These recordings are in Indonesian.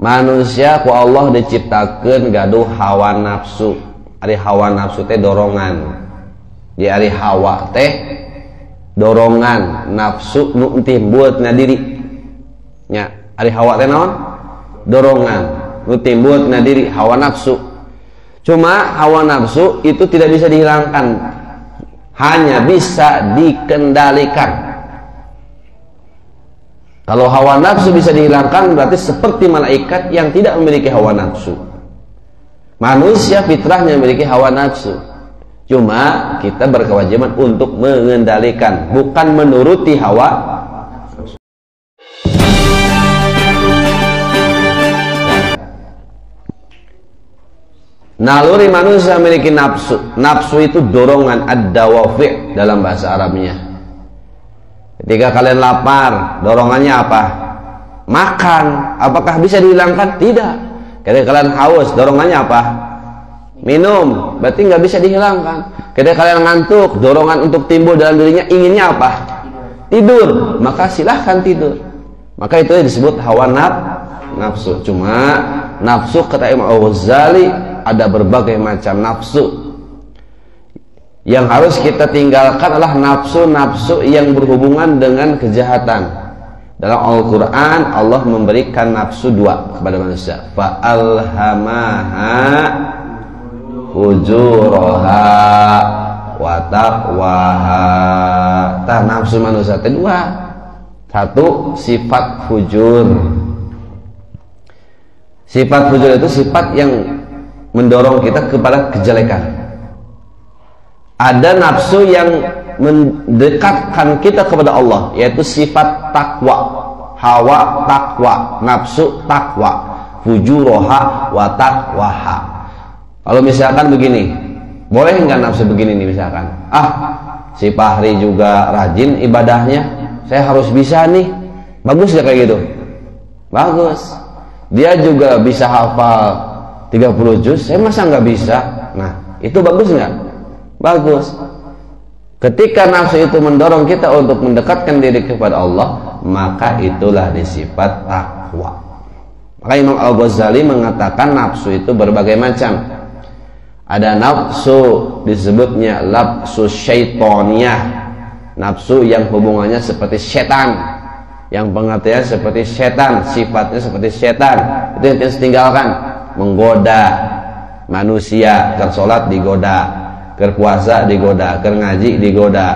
Manusia ku Allah diciptakeun gaduh hawa nafsu. Ari hawa nafsu teh dorongan. Di ari hawa teh dorongan nafsu nu timbulna diri. Nya, ari hawa teh naon? Dorongan nu timbulna diri, hawa nafsu. Cuma hawa nafsu itu tidak bisa dihilangkan. Hanya bisa dikendalikan. Kalau hawa nafsu bisa dihilangkan, berarti seperti malaikat yang tidak memiliki hawa nafsu. Manusia fitrahnya memiliki hawa nafsu. Cuma kita berkewajiban untuk mengendalikan, bukan menuruti hawa nafsu. Naluri manusia memiliki nafsu. Nafsu itu dorongan, ad-dawafi' dalam bahasa Arabnya. Ketika kalian lapar, dorongannya apa? Makan. Apakah bisa dihilangkan? Tidak. Ketika kalian haus, dorongannya apa? Minum. Berarti nggak bisa dihilangkan. Ketika kalian ngantuk, dorongan untuk timbul dalam dirinya inginnya apa? Tidur. Maka silahkan tidur. Maka itu disebut hawa nafsu. Cuma nafsu kata Imam Al-Ghazali ada berbagai macam nafsu. Yang harus kita tinggalkan adalah nafsu-nafsu yang berhubungan dengan kejahatan. Dalam Al-Quran Allah memberikan nafsu dua kepada manusia. Fa'alhamaha fujuraha wa taqwaha. Nafsu manusia itu dua. Satu, sifat fujur. Sifat fujur itu sifat yang mendorong kita kepada kejelekan. Ada nafsu yang mendekatkan kita kepada Allah, yaitu sifat takwa, hawa takwa, nafsu takwa, fujuroha wa takwaha. Kalau misalkan begini, boleh nggak nafsu begini nih misalkan? Si Fahri juga rajin ibadahnya, saya harus bisa nih. Bagus ya kayak gitu? Bagus. Dia juga bisa hafal 30 juz, saya masa nggak bisa? Nah, itu bagus nggak? Bagus. Ketika nafsu itu mendorong kita untuk mendekatkan diri kepada Allah, maka itulah disifat takwa. Maka Imam Al-Ghazali mengatakan nafsu itu berbagai macam. Ada nafsu disebutnya nafsu syaitoniyah, nafsu yang hubungannya seperti setan, yang pengertiannya seperti setan, sifatnya seperti setan. Itu yang harus tinggalkan. Menggoda manusia, kersolat digoda, kerpuasa digoda, kerngaji digoda,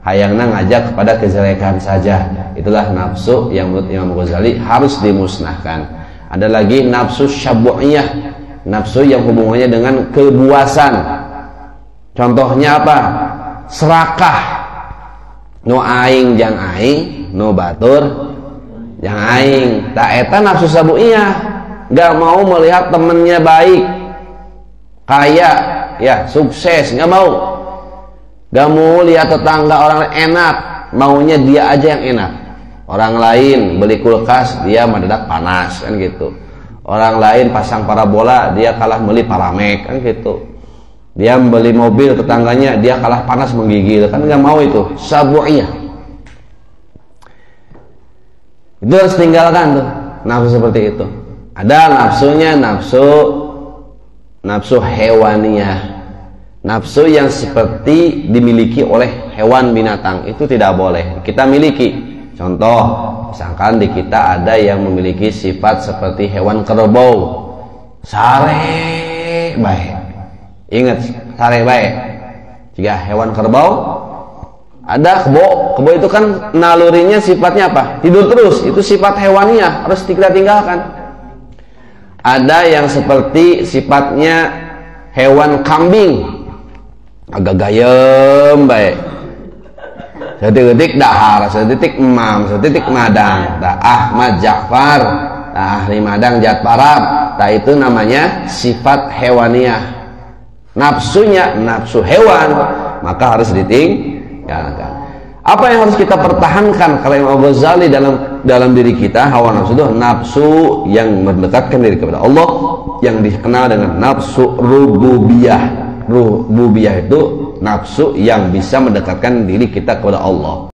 hayangna ngajak kepada kejelekan saja. Itulah nafsu yang menurut Imam Ghazali harus dimusnahkan. Ada lagi nafsu syabu'iyah, nafsu yang hubungannya dengan kebuasan. Contohnya apa? Serakah. No aing jang aing, no batur jang aing. Tak eta nafsu syabu'iyah. Gak mau melihat temennya baik, kaya, ya sukses, nggak mau. Gak mau lihat tetangga orang enak, maunya dia aja yang enak. Orang lain beli kulkas, dia mendadak panas, kan gitu. Orang lain pasang parabola, dia kalah beli paramek, kan gitu. Dia beli mobil, tetangganya dia kalah panas menggigil, kan nggak mau itu. Sabu'iyah. Itu harus tinggalkan tuh nafsu seperti itu. Ada nafsunya nafsu hewaniyah, nafsu yang seperti dimiliki oleh hewan binatang, itu tidak boleh kita miliki. Contoh, misalkan di kita ada yang memiliki sifat seperti hewan kerbau, sare baik. Ingat, sare baik. Jika hewan kerbau, ada kebo itu kan nalurinya sifatnya apa? Tidur terus, itu sifat hewaniyah, harus kita tinggalkan. Ada yang seperti sifatnya hewan kambing, agak gayem baik. Sedetik dahar, sedetik emam, sedetik madang. Tak Ahmad Ja'far, tak ahli madang Jat Parab. Tak itu namanya sifat hewaniyah. Nafsunya nafsu hewan, maka harus ditinggalkan. Apa yang harus kita pertahankan kalau Imam Ghazali dalam diri kita? Hawa nafsu itu nafsu yang mendekatkan diri kepada Allah, yang dikenal dengan nafsu rububiyah. Rububiyah itu nafsu yang bisa mendekatkan diri kita kepada Allah.